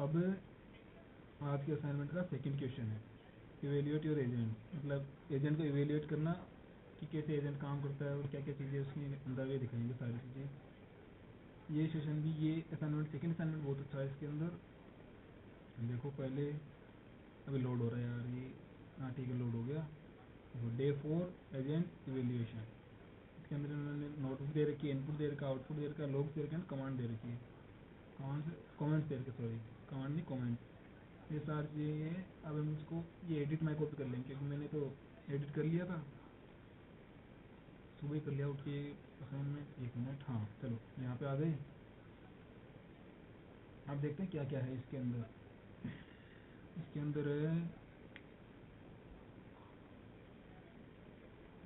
अब आज के असाइनमेंट का सेकंड क्वेश्चन है, इवेल्यूएट योर एजेंट, मतलब एजेंट को इवेल्यूएट करना कि कैसे एजेंट काम करता है और क्या क्या चीज़ें उसके अंदर ये दिखाएंगे सारी चीज़ें। ये सेशन भी, ये असाइनमेंट सेकंड असाइनमेंट बहुत अच्छा है। इसके अंदर देखो पहले, अभी लोड हो रहा है यार ये, हाँ ठीक है लोड हो गया। देखो डे 4 एजेंट इवेल्यूएशन, इसके अंदर इन्होंने नोटबुक दे रखी है, इनपुट दे रखा है, आउटपुट दे रखा है, लॉग्स दे रखे हैं, कमांड दे रखी है, कमेंट्स दे रखे, सॉरी कमांड नहीं कमेंट, ये सारी चीज़ें हैं। अब हम इसको ये एडिट माई कॉपी कर लेंगे क्योंकि मैंने तो एडिट कर लिया था, सुबह ही कर लिया उठ के असाइनमेंट। 1 मिनट, हाँ चलो यहाँ पे आ गए। आप देखते हैं क्या क्या है इसके अंदर। इसके अंदर है,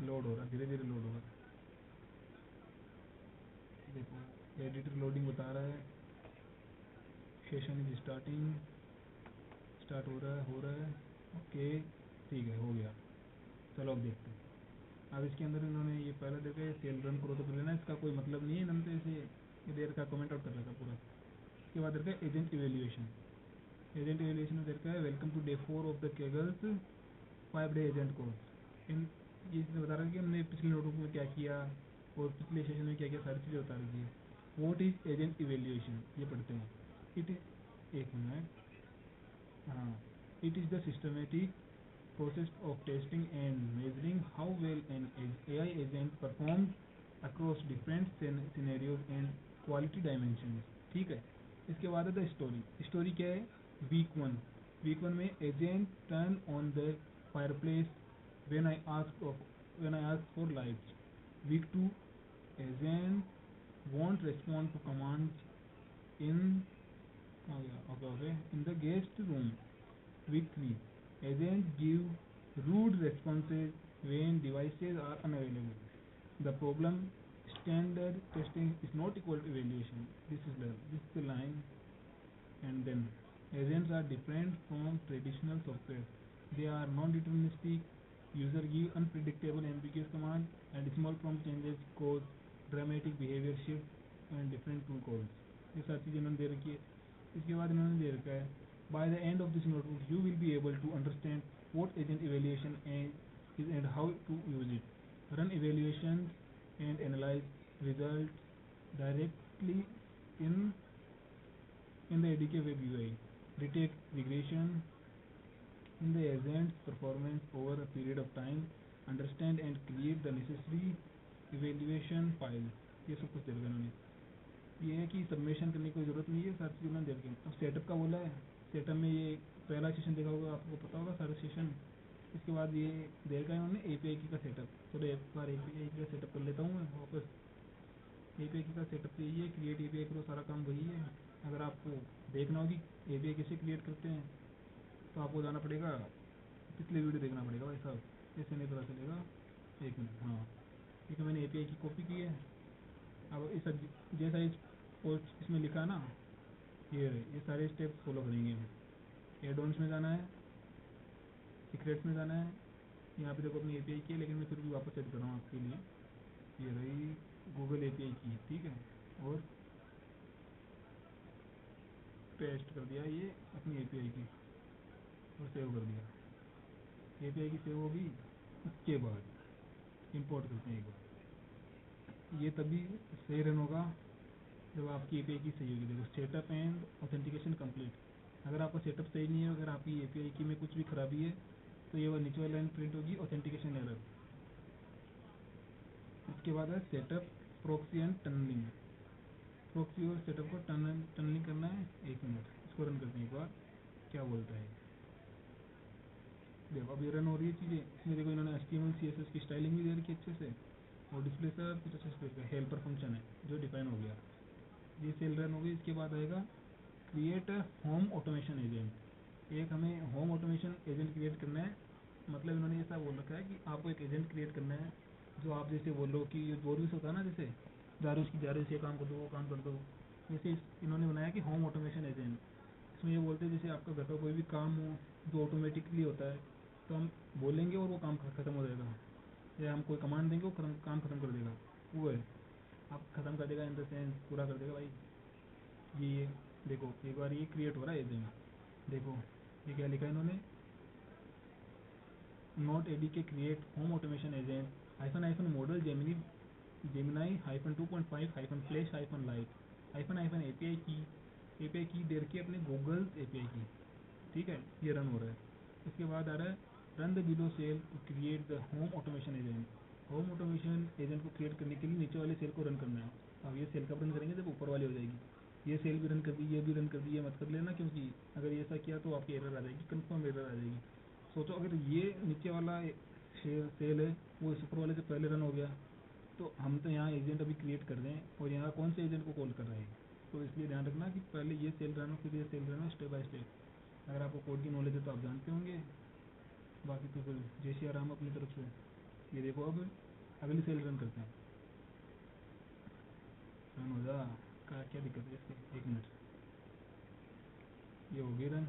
लोड हो रहा है, धीरे धीरे लोड हो रहा है। देखो एडिटर लोडिंग बता रहा है, सेशन इज स्टार्टिंग, स्टार्ट हो रहा है, ओके ठीक है हो गया। चलो अब देखते हैं। अब इसके अंदर इन्होंने ये पहले देखा सेल रन करो तो कर लेना, इसका कोई मतलब नहीं है, इन्होंने तो ऐसे ये देर का कमेंट आउट कर रखा पूरा। इसके बाद देखा है एजेंट इवेल्यूएशन, एजेंट इवेल्यूएशन में देखा है welcome to day 4 of the Kaggle's five day agent course. इन ये इसने बता रहा है कि हमने पिछले नोटबुक में क्या किया और पिछले सेशन में क्या क्या सारी चीज़ें बता रही है। वॉट इज एजेंट इवेल्यूएशन, ये पढ़ते हैं। इट इज, 1 मिनट, हाँ, it is the systematic process of testing and measuring how well an AI agent performs across different scenarios and quality dimensions। ठीक है, इसके बाद है द स्टोरी। स्टोरी क्या है? वीक वन में agent turn on the fireplace when I ask for lights. Week 2 agent won't respond to commands in, okay in the guest room. Week 3 agents give rude responses when devices are unavailable. The problem, standard testing is not equal to evaluation. This is the line. And then agents are different from traditional software. They are non-deterministic. User give unpredictable ambiguous command and small prompt changes cause dramatic behavior shift and different tool calls. ये सारी चीज़ें इन्होंने दे रखी है। इसके बाद इन्होंने दे रखा है by the end of this notebook you will be able to understand what agent evaluation is and how to use it. Run evaluations and analyze results directly in the ADK web UI. Detect regression in the agent's performance over a period of time. Understand and create the necessary evaluation file. ये सब कुछ दे रखा है इन्होंने। ये है कि सबमिशन करने की कोई ज़रूरत नहीं है, सारी चीज़ उन्होंने दे रखी है। अब सेटअप का बोला है, सेटअप में ये पहला सेशन देखा होगा, आपको पता होगा सारे सेशन। इसके बाद ये दे रखा है उन्होंने एपीआई की का सेटअप। चलो एक बार एपीआई की का सेटअप कर लेता हूँ मैं वापस। एपीआई की का सेटअप यही है, क्रिएट एपीआई करो, सारा काम वही है। अगर आपको देखना होगी एपीआई कैसे क्रिएट करते हैं तो आपको जाना पड़ेगा, पिछले वीडियो देखना पड़ेगा भाई साहब, ऐसे नहीं पता चलेगा। 1 मिनट, हाँ ठीक है, मैंने एपीआई की कॉपी की है। अब इस जैसा इसमें लिखा है ना, ये सारे स्टेप फॉलो करेंगे हम। एड ऑन्स में जाना है, सीक्रेट्स में जाना है। यहाँ पे देखो अपनी एपीआई की है, लेकिन मैं फिर भी वापस सेट कर रहा हूँ आपके लिए। ये रही गूगल एपीआई की, ठीक है, और पेस्ट कर दिया ये अपनी एपीआई की और सेव कर दिया। एपीआई की सेव होगी, उसके बाद इंपोर्ट करते हैं एक बार। ये तभी सही रन होगा जब आपकी एपीआई की सही होगी। देखो सेटअप एंड ऑथेंटिकेशन कंप्लीट। अगर आपका सेटअप सही नहीं है, अगर आपकी एपीआई की में कुछ भी खराबी है तो ये नीचे वाली लाइन प्रिंट होगी, ऑथेंटिकेशन एरर। इसके बाद है setup proxy and tunnelling. Proxy और सेटअप को टनलिंग करना है। 1 मिनट, इसको रन करते हैं एक बार, क्या बोलता है। देखो अभी रन हो रही है चीज़ें। इसमें देखो इन्होंने HTML CSS की स्टाइलिंग भी दे रखी है अच्छे से, और डिस्प्ले सब कुछ अच्छे से दे। हेल्पर फंक्शन है जो डिफाइन हो गया, ये सेल रन हो गई। इसके बाद आएगा क्रिएट होम ऑटोमेशन एजेंट। एक हमें होम ऑटोमेशन एजेंट क्रिएट करना है। मतलब इन्होंने ऐसा बोल रखा है कि आपको एक एजेंट क्रिएट करना है जो आप जैसे बोलो कि ये बोरविस होता है ना, जैसे जारूस ये काम कर दो, वो काम कर दो, वैसे इन्होंने बनाया कि होम ऑटोमेशन एजेंट। इसमें ये बोलते हैं जैसे आपका घर का कोई भी काम हो जो ऑटोमेटिकली होता है, तो हम बोलेंगे और वो काम खत्म हो जाएगा, या हम कोई कमांड देंगे वो काम खत्म कर देगा। वो है आप ख़त्म कर देगा इन द सेंस पूरा कर देगा भाई। ये देखो एक बार ये क्रिएट हो रहा है एजेंट, देखो ये क्या लिखा है इन्होंने, note एडीके create home automation agent hyphen hyphen model Gemini hyphen 2.5 hyphen flash hyphen light hyphen hyphen API की दे रखी है अपने गूगल एपीआई की, ठीक है, ये रन हो रहा है। इसके बाद आ रहा है run the below cell to create the home automation agent, home automation agent को क्रिएट करने के लिए नीचे वाले सेल को रन करना है। अब ये सेल कब रन करेंगे जब ऊपर वाली हो जाएगी, ये सेल भी रन कर दी, ये भी रन कर दी, ये मत कर लेना, क्योंकि अगर ये ऐसा किया तो आपकी एरर आ जाएगी, कंफर्म एरर आ जाएगी। सोचो अगर ये नीचे वाला सेल है वो इस ऊपर वाले से पहले रन हो गया, तो हम तो यहाँ एजेंट अभी क्रिएट कर रहे हैं और यहाँ कौन से एजेंट को कॉल कर रहे हैं, तो इसलिए ध्यान रखना कि पहले ये सेल रन हो फिर ये सेल रन हो, स्टेप बाय स्टेप। अगर आपको कोड की नॉलेज है तो आप जानते होंगे, बाकी तो फिर जय श्री राम अपनी तरफ से। ये देखो अब अगली सेल रन करते हैं, रन हो जा, क्या दिक्कत है इसके, 1 मिनट, ये हो गई रन,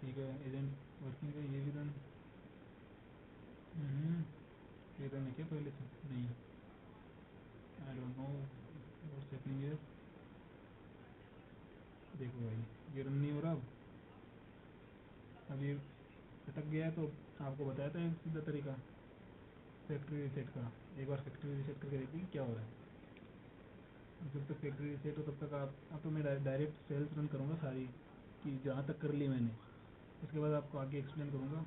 ठीक है, एजेंट वर्किंग है, ये भी रन, ये रन है क्या पहले से, नहीं, आई don't know what's happening here. देखो भाई ये रन नहीं हो रहा, अब ये अटक गया है, तो आपको बताया था एक सीधा तरीका फैक्ट्री रीसेट का, एक बार फैक्ट्री रीसेट करके देखिए क्या हो रहा है। जब तक फैक्ट्री रीसेट हो तब तक आप, अब तो मैं डायरेक्ट सेल्स रन करूँगा सारी, कि जहाँ तक कर ली मैंने, उसके बाद आपको आगे एक्सप्लेन करूँगा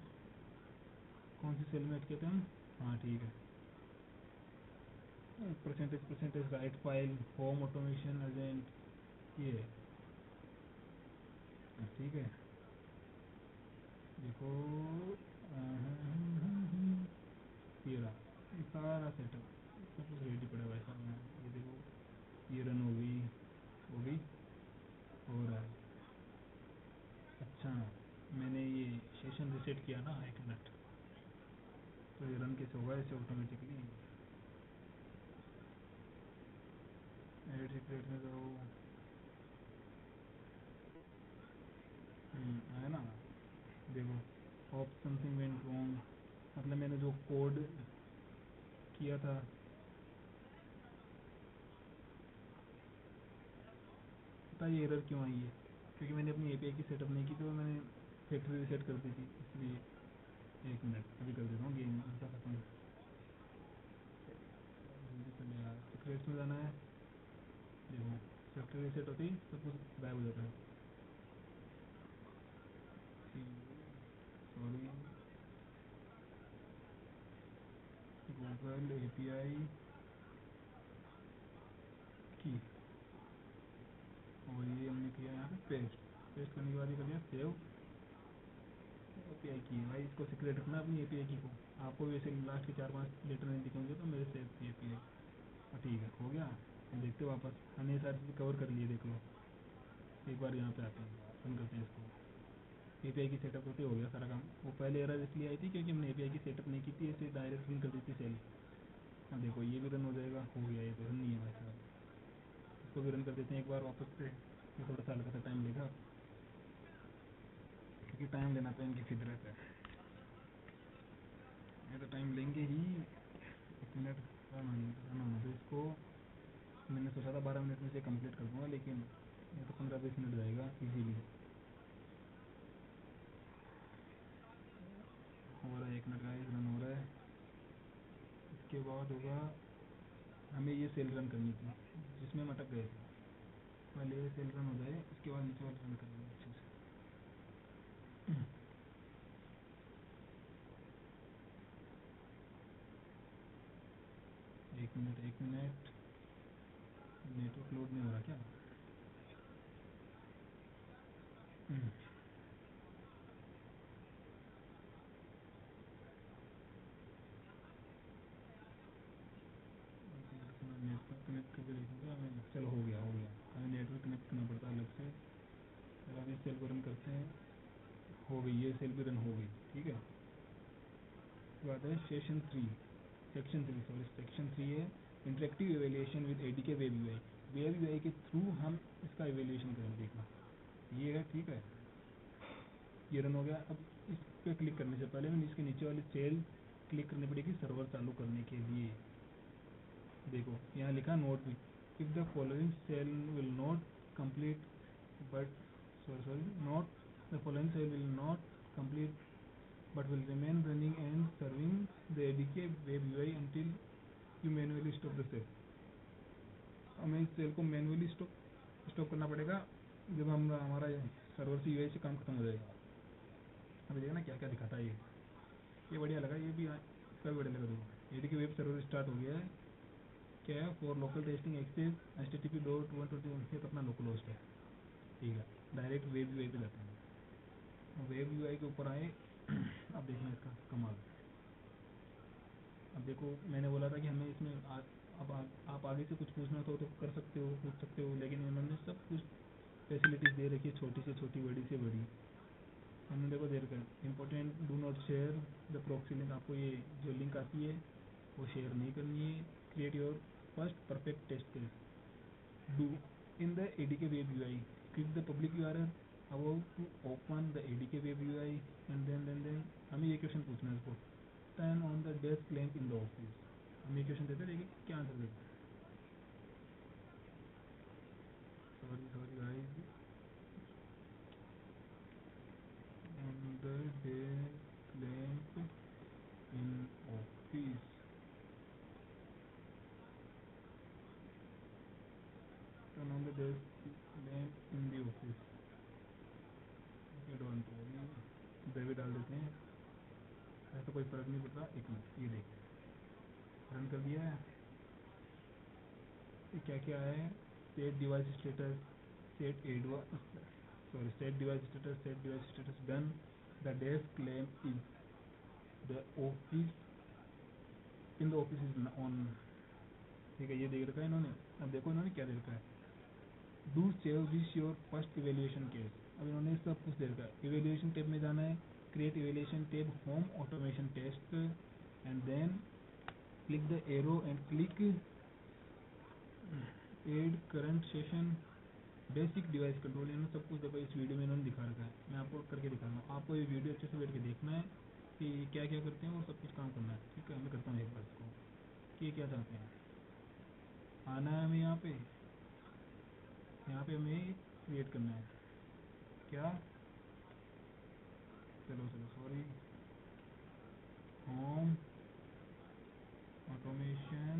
कौन सी सेल में अटके थे हम। हाँ ठीक है, percentage write file home automation agent, ये है, ठीक है, देखो ये रहा, ये सारा सेटअप सब कुछ रेडी पड़ा हुआ है सामने, ये देखो ये रन हो गई, हो रहा है। अच्छा, मैंने ये सेशन रीसेट किया ना, 1 मिनट, तो ये रन कैसे होगा ऐसे ऑटोमेटिकली, एड सीक्रेट में तो है ना, देखो होप समथिंग वेंट रॉन्ग, मतलब मैंने जो कोड किया था, पता है ये एरर क्यों आई है, क्योंकि मैंने अपनी एपीआई की सेटअप नहीं की, तो मैंने फैक्ट्री रीसेट कर दी थी, इसलिए 1 मिनट अभी कर देता हूँ गेम इनका खत्म, जल्दी कर यार, सीक्रेट्स में जाना है, देखो फैक्ट्री रीसेट होती ही सब कुछ गायब हो जाता है, सॉरी, गूगल एपीआई की, और ये हमने किया यहाँ पे पेस्ट, पेस्ट करने के बाद ये कर दिया सेव एपीआई की, भाई इसको सीक्रेट रखना अपनी एपीआई की को, आपको वैसे लास्ट के 4-5 लेटर नहीं दिखेंगे तो मेरे सेव थी एपीआई, ठीक है हो गया। अब देखते हो वापस हमने ये सारी चीज़ें कवर कर लिए, देख लो एक बार यहाँ पे आते हैं, रन करते हैं इसको, एपीआई की सेटअप होते हो गया सारा काम, वो पहले एरर इसलिए आई थी क्योंकि हमने एपीआई की सेटअप नहीं की थी, ऐसे डायरेक्ट रन कर दी थी सेल। अब देखो ये भी रन हो जाएगा, हो गया, ये तो रन नहीं है भाई साहब, इसको भी रन कर देते हैं एक बार वापस से, ये थोड़ा सा हल्का सा टाइम लेगा, क्योंकि टाइम लेना तो इनकी फितरत है, ये तो टाइम लेंगे ही। 1 मिनट रन होने दो इसको, मैंने सोचा था 12 मिनट में से कंप्लीट कर दूंगा, लेकिन ये तो 15-20 मिनट जाएगा इजीली, हो रहा है 1 मिनट का रन हो रहा है। इसके बाद होगा हमें ये सेल रन करनी थी जिसमें हम अटक गए थे, पहले ये सेल रन हो जाए उसके बाद नीचे वाले रन करेंगे अच्छे से। 1 मिनट नेटवर्क लोड नहीं हो रहा क्या, नेटवर्क कनेक्ट करके देखूँगा मैं, चलो हो गया, हमें नेटवर्क कनेक्ट करना पड़ता है अलग से। चलो अब इस सेल को रन करते हैं, हो गई ये सेल भी रन हो गई, ठीक है। उसके बाद है सेक्शन 3 है interactive evaluation with एडीके web UI, web UI के थ्रू हम इसका एवेल्यूएशन करेंगे, देखना ये है, ठीक है, ये रन हो गया। अब इस पर क्लिक करने से पहले हमें इसके नीचे वाली सेल क्लिक करनी पड़ेगी सर्वर चालू करने के लिए, देखो यहाँ लिखा नोट भी, if the following cell will not complete but sorry, not the following cell will not complete but will remain running and serving the ADK web UI until you manually stop the cell. हमें इस cell को manually stop करना पड़ेगा जब हम हमारा server से UI से काम खत्म हो जाएगा। अभी देखना क्या क्या दिखाता है ये बढ़िया लगा, ये भी इसका भी बढ़िया लगा। देखो ADK वेब सर्वर स्टार्ट हो गया है। क्या है for local testing access http://120 ये तो अपना लोकल होस्ट है, ठीक है। डायरेक्ट वेब यूआई पे जाते हैं। वेब यूआई के ऊपर आए, अब देखना इसका कमाल। अब देखो मैंने बोला था कि हमें इसमें अब आप आगे से कुछ पूछना तो कर सकते हो, पूछ सकते हो, लेकिन इन्होंने सब कुछ फैसिलिटीज दे रखी है, छोटी से छोटी बड़ी से बड़ी। हमने देखो दे रखा है important do not share the proxy link, आपको ये जो लिंक आती है वो शेयर नहीं करनी है। Create your first perfect test case, do in the ADK web UI, click the public URL about to open the ADK web UI and then हमें ये क्वेश्चन पूछना है इसको, turn on the desk lamp in the office. हम ये question देते देखिए क्या आंसर देते हैं। Sorry guys, on the desk lamp in office, turn on the desk lamp in the office. Don't worry, David डाल देते हैं, ऐसा कोई फर्क नहीं पड़ता। एक मिनट, ये देख रन कर दिया है। ये क्या क्या है, set device status, set device status done, the desk lamp is the office in the office is on, ठीक है। ये देख रखा है इन्होंने। अब देखो इन्होंने क्या दे रखा है, do save this your first evaluation case. अब इन्होंने सब कुछ दे रखा है। इवेल्युएशन टेब में जाना है, create evaluation tab, home automation test, and then click the arrow and click add current session, basic device control. इन्होंने सब कुछ देखो इस वीडियो में इन्होंने दिखा रखा है। मैं आपको करके दिखा रहा हूँ, आपको ये वीडियो अच्छे से बैठ के देखना है कि क्या क्या करते हैं और सब कुछ काम करना है, ठीक है। मैं करता हूँ एक बार इसको कि क्या चाहते हैं। आना है हमें यहाँ पे हमें क्रिएट करना है क्या, चलो सॉरी, होम ऑटोमेशन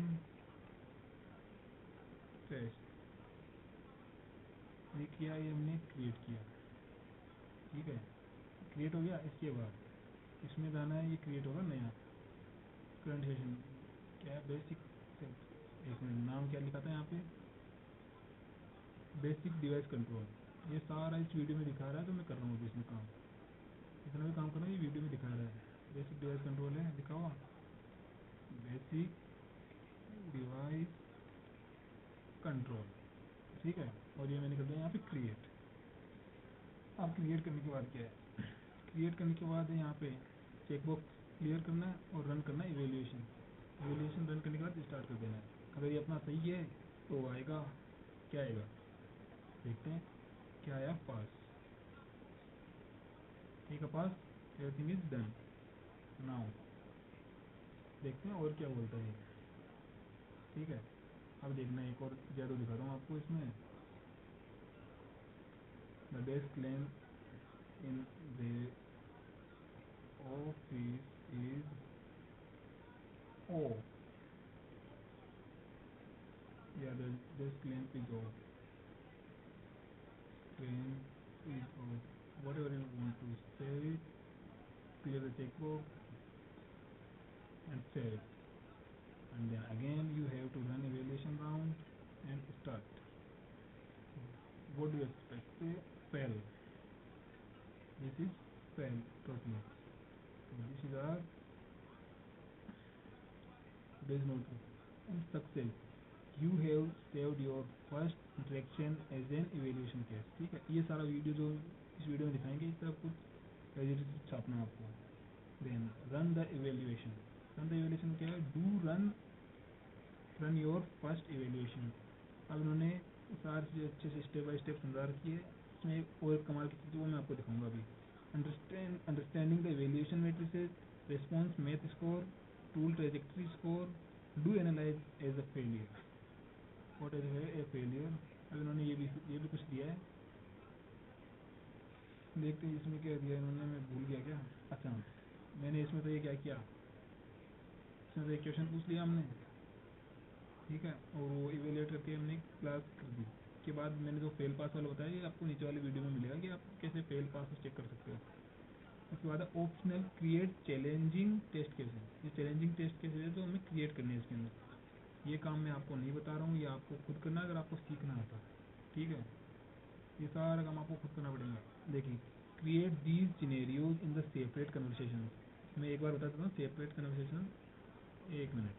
टेस्ट, ये किया, ये हमने क्रिएट किया, ठीक है। क्रिएट हो गया। इसके बाद इसमें जाना है, ये क्रिएट होगा नया करंट सेशन, क्या है बेसिक, एक मिनट नाम क्या लिखा था यहाँ पे, बेसिक डिवाइस कंट्रोल। ये सारा इस वीडियो में दिखा रहा है, तो मैं कर रहा हूँ अभी इसमें काम, इतना भी काम करना है, ये वीडियो में दिखा रहा है। बेसिक डिवाइस कंट्रोल है लिखा हुआ, बेसिक डिवाइस कंट्रोल, ठीक है। और ये मैंने कर दिया यहाँ पे क्रिएट। अब क्रिएट करने के बाद क्या है, क्रिएट करने के बाद यहाँ पे चेकबॉक्स क्लियर करना है और रन करना है इवेल्युएशन रन करने के बाद स्टार्ट कर देना है। अगर ये अपना सही है तो आएगा, क्या आएगा देखते हैं, क्या आया, पास, ठीक है, पास, एवरीथिंग इज डन। नाउ देखते हैं और क्या बोलता है, ठीक है। अब देखना है एक और जादू दिखाता हूँ आपको इसमें, the desk lamp in the office is off, या the desk lamp is off, length is of, whatever you want to say, clear the checkbox and save, and then again you have to run evaluation round and start. What do you expect? Say fail. This is fail totally. So this is our today's notebook. And success. You have saved your first interaction as an evaluation case. ठीक है। ये सारा video जो इस video में दिखाएंगे, इस सब कुछ रजिस्टर छापना है आपको। Then run the evaluation, run the evaluation क्या है, do run your first evaluation. अब इन्होंने सारे चीज़ अच्छे से स्टेप बाय स्टेप समझा रखी है। इसमें एक और कमाल की चीज़ वो मैं आपको दिखाऊंगा अभी। Understanding the evaluation metrics, response match score, tool trajectory score, do analyse as a failure, what is a failure. अब इन्होंने ये भी कुछ दिया है, देखते हैं इसमें क्या दिया इन्होंने, मैं भूल गया क्या। अच्छा, मैंने इसमें तो ये क्या किया, इसमें तो एक क्वेश्चन पूछ लिया हमने, ठीक है, और वो इवेल्युएट करके हमने क्लास कर दी। के बाद मैंने जो फेल पास वाला बताया, ये आपको नीचे वाली वीडियो में मिलेगा कि आप कैसे फेल पास चेक कर सकते हो। उसके बाद optional create challenging test cases. ये चैलेंजिंग टेस्ट केसेस है जो हमें क्रिएट करने हैं इसके अंदर। ये काम मैं आपको नहीं बता रहा हूँ, ये आपको खुद करना है अगर आपको सीखना है तो, ठीक है। ये सारा काम आपको खुद करना पड़ेगा। देखिए, create these scenarios in the separate conversation. मैं एक बार बता देता हूँ सेपरेट कन्वर्सेशन, एक मिनट।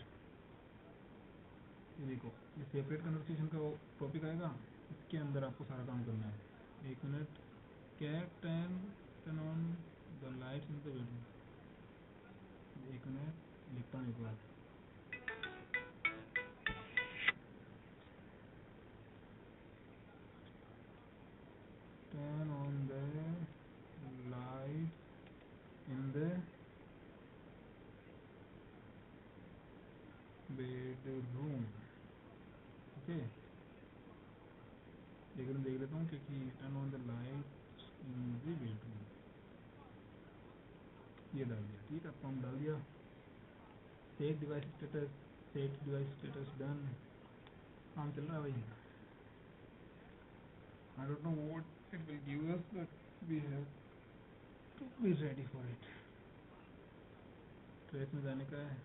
ये देखो, ये सेपरेट कन्वर्सेशन का टॉपिक आएगा, इसके अंदर आपको सारा काम करना है। एक minute, cat turn on the lights in the bedroom. एक मिनट लिखता हूँ एक बार। Turn on the light in the bedroom. Okay, देख लेता हूँ क्योंकि turn on the light in the bedroom ये डाल दिया, ठीक है, फॉर्म डाल दिया। Set device status, set device status done, काम चल रहा है भाई। I don't know what it will give us but we have to be ready for it. Trace में जाने का है,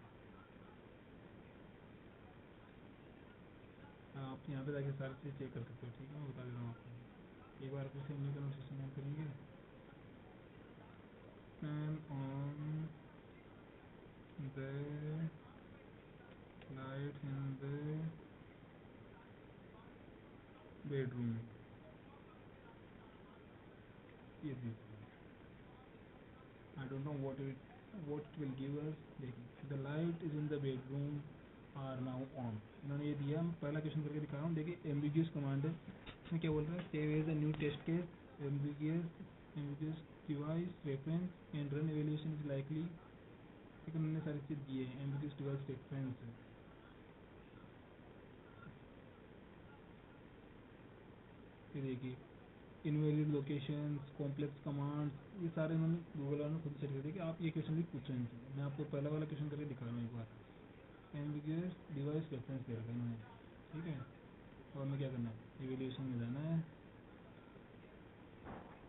आप यहाँ पे जाके सारी चीज़ चेक कर सकते हो, ठीक है, मैं बता देता हूँ आपको। एक बार फिर से न्यू कन्वर्सेशन ऑन करेंगे। Turn on the light in the bedroom, ये this. I don't know what will give us। देखिए, the light is in the bedroom are now on। इन्होंने ये दिया, मैं पहला क्वेश्चन करके दिखा रहा हूँ। देखिए, एम्बिगियस कमांड है, इसमें क्या बोल रहा है, save as a new test case, ambiguous device reference and run evaluation is likely. ठीक है, उन्होंने सारी चीज़ दी है। एम्बिगियस डिवाइस रेफरेंस, ये देखिए, इनवैलिड लोकेशंस, कॉम्प्लेक्स कमांड्स, ये सारे इन्होंने गूगल वालों ने खुद सेट कर दिया कि आप ये क्वेश्चन भी पूछ रहे हैं। मैं आपको पहला वाला क्वेश्चन करके दिखा रहा हूँ एक बार। एम्बिगियस डिवाइस रेफरेंस दे रखा है इन्होंने, ठीक है। और हमें क्या करना है, इवेल्यूएशन में जाना है।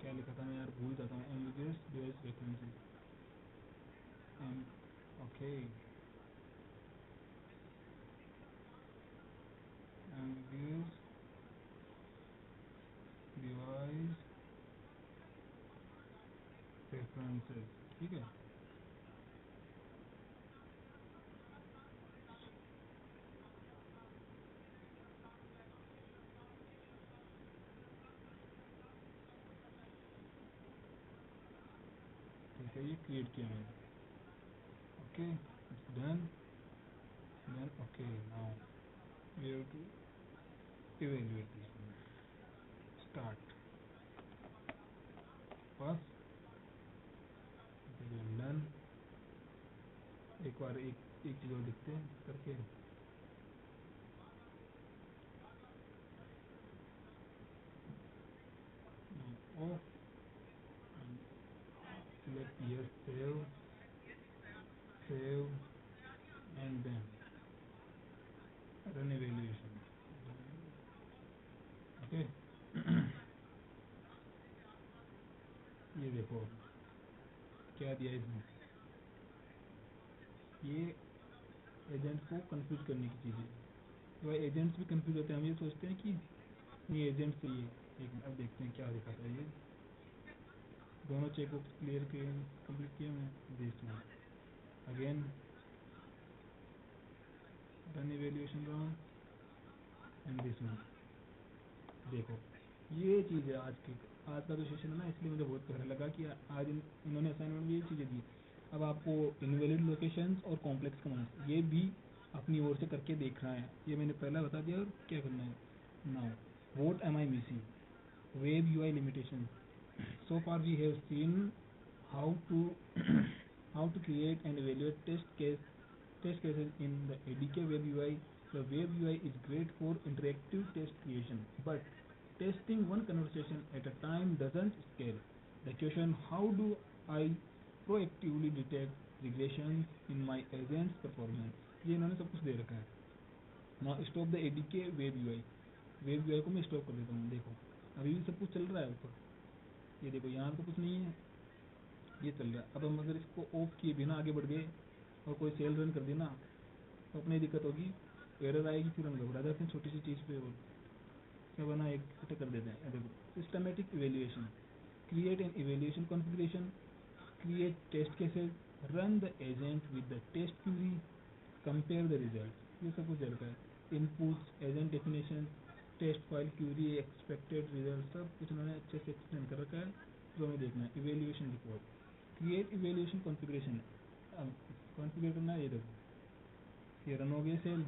क्या लिखा था मैं यार, भूल जाता हूँ। Ambiguous device references, okay, ambiguous device references, ठीक है। ठीक है, ये क्रिएट किया मैंने, okay, it's done. Then okay, now we have to evaluate this one। Start, pass, done. एक बार एक चीज़ और दिखते हैं करके। Oh, select yes, save and then run evaluation, okay. ये देखो क्या दिया इसमें, ये एजेंट्स को कंफ्यूज करने की चीज़ है। तो एजेंट्स भी कंफ्यूज होते हैं, हम ये सोचते हैं कि ये एजेंट से ये। एक अब देखते हैं क्या दिखाता है ये। दोनों चेकबॉक्स क्लियर किए, कंप्लीट किए मैं, this one again, run evaluation round and this one. देखो, ये चीज़ है आज का जो सेशन है ना, इसलिए मुझे बहुत प्यारा लगा कि आज इन्होंने असाइनमेंट में ये चीज़ें दी। अब आपको इनवैलिड लोकेशंस और कॉम्प्लेक्स कमांड्स ये भी अपनी ओर से करके देखना है। ये मैंने पहला बता दिया, और क्या करना है now, what am I missing, web UI limitation. So far we have seen how to how to create and evaluate test cases in the ADK web UI. The web UI is great for interactive test creation, but testing one conversation at a time doesn't scale. The question, how do I proactively detect regression in my agents performance, ये इन्होंने सब कुछ दे रखा है। Now stop the ADK web UI, web UI को मैं stop कर देता हूँ। देखो अभी भी सब कुछ चल रहा है ऊपर, ये देखो यहाँ तो कुछ नहीं है, ये चल रहा है। अब हम अगर इसको ऑफ किए बिना आगे बढ़ गए और कोई सेल रन कर दी ना, तो अपनी दिक्कत होगी, एरर आएगी, फिर हम घबरा जाते हैं छोटी सी चीज़ पे और क्या बना एक इकट्ठे कर देते हैं। देखो systematic evaluation, create an evaluation configuration, create test cases, run the agent with the test query, compare the results, ये सब कुछ दे रखा है। Inputs, agent definition, test file, query, expected result, सब कुछ उन्होंने अच्छे से एक्सप्लेन कर रखा है। जो हमें देखना है evaluation report, create evaluation configuration, अब कॉन्फ़िगर करना है। ये देखो ये रन हो गया cell,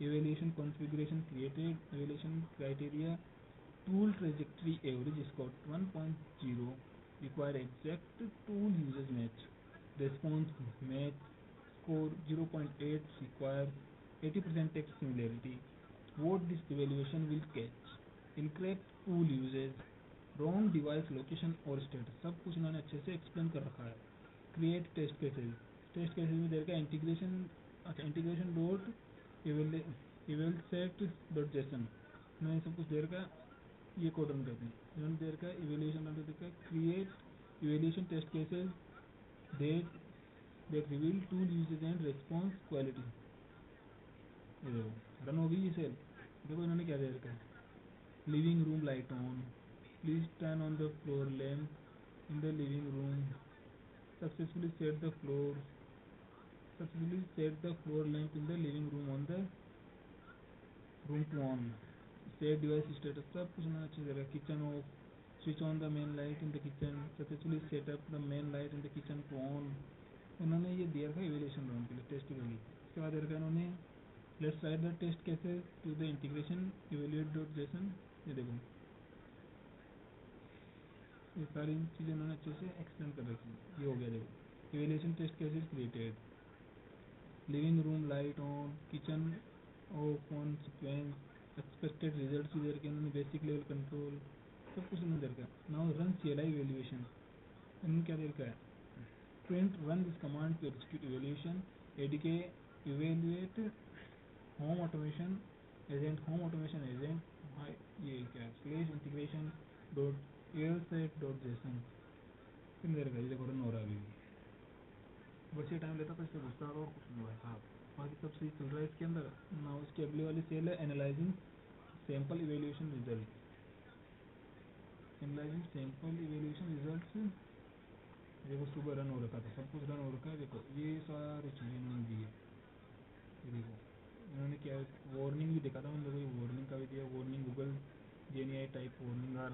evaluation configuration created, evaluation criteria, tool trajectory average score 1.0, require exact tool usage match, response match score 0.8, require 80% text similarity, what this evaluation will catch, incorrect tool usage, wrong device location और status, सब कुछ उन्होंने अच्छे से explain कर रखा है। Create test cases, test cases में देर का इंटीग्रेशन, अच्छा integration dot eval set dot JSON, उन्होंने सब कुछ देर का ये कोड रन करते हैं। इन्होंने देर का इवेल्युएशन रन करते हैं, create evaluation test cases that reveal tool usage and response quality, ये देखो रन हो गई ये सेल। देखो इन्होंने क्या दे रखा है, living room light on, please turn on the floor lamp in the living room, successfully set the floor lamp in the living room on the room to on, set device status, सब कुछ उन्होंने अच्छे से रखा। Kitchen off, switch on the main light in the kitchen, successfully set up the main light in the kitchen to on, उन्होंने ये दिया रखा इवेल्युएशन रन के लिए टेस्ट के लिए। उसके बाद रखा इन्होंने let's write the test cases to the integration evaluate dot JSON, ये देखो ये सारी चीज़ें उन्होंने अच्छे से एक्सप्लेन कर रखी। ये हो गया देखो evaluation test cases created, living room light on, kitchen off on sequence, expected result इधर के उन्होंने बेसिक लेवल कंट्रोल, सब कुछ उन्होंने दे रखा है। नाउ रन CLI इवेल्युएशन, उन्होंने क्या दे रखा है, print run this command to execute evaluation, adk evaluate home automation agent, ये क्या slash integration dot airset dot JSON, फिर दे रखा है। देखो रन हो रहा है अभी भी, बस ये टाइम लेता था इससे घुसता और कुछ नहीं हुआ था, बाकी सब सही चल रहा है इसके अंदर। ना उसकी अगली वाली सेल है analysing sample evaluation result, analysing sample evaluation results, देखो सुबह रन हो रखा था, सब कुछ रन हो रखा है। देखो ये सारी चीज़ें इन्होंने दी है, ये देखो इन्होंने क्या वार्निंग भी दिखा था मैंने, देखो ये वार्निंग का भी दिया, warning Google GenAI type warning आर,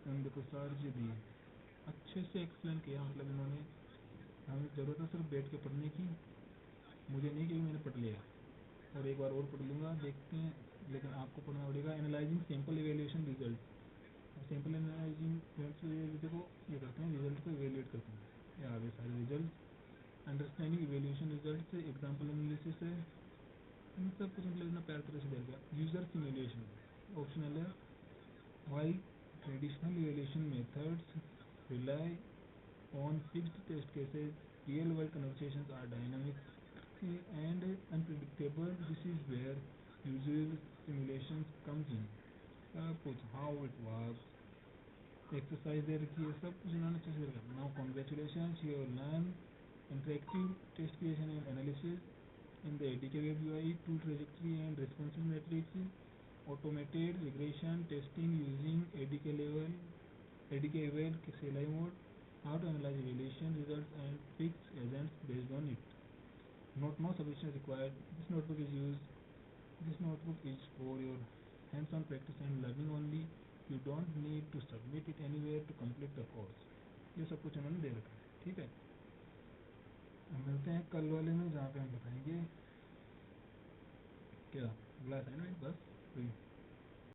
इन्होंने देखो सारी चीज़ दी है, अच्छे से एक्सप्लेन किया। मतलब इन्होंने, हमें ज़रूरत है सिर्फ बैठ के पढ़ने की, मुझे नहीं कि मैंने पढ़ लिया और एक बार और पढ़ लूँगा, देखते हैं, लेकिन आपको पढ़ना पड़ेगा। Analysing sample evaluation result, sample analysing देखो ये करते हैं, रिजल्ट को इवेल्युएट करते हैं, ये आगे सारे रिजल्ट, अंडरस्टैंडिंग इवेल्युएशन रिजल्ट से एग्जाम्पल एनालिसिस है, इन सब कुछ मतलब इतना प्यार तरह से दे दिया। यूजर सिमुलेशन ऑप्शनल है, why traditional evaluation methods rely on fixed test cases, real world conversations are dynamic and unpredictable, this is where user simulations comes in, सब कुछ how it works, एक्सरसाइज दे रखी है, सब कुछ उन्होंने अच्छे से रखा। Now congratulation you have learn interactive test creation and analysis in the ADK web UI, tool trajectory and responsive matrix, automated regression testing using ADK eval CLI mode, how to analyze evaluation results and fix agents based on it, no submission required, this notebook is for your hands-on practice and learning only, you don't need to submit it anywhere to complete the course, ये सब कुछ उन्होंने दे रखा है। ठीक है, हम मिलते हैं कल वाले में, जहाँ पे हम बताएंगे क्या अगला असाइनमेंट, बस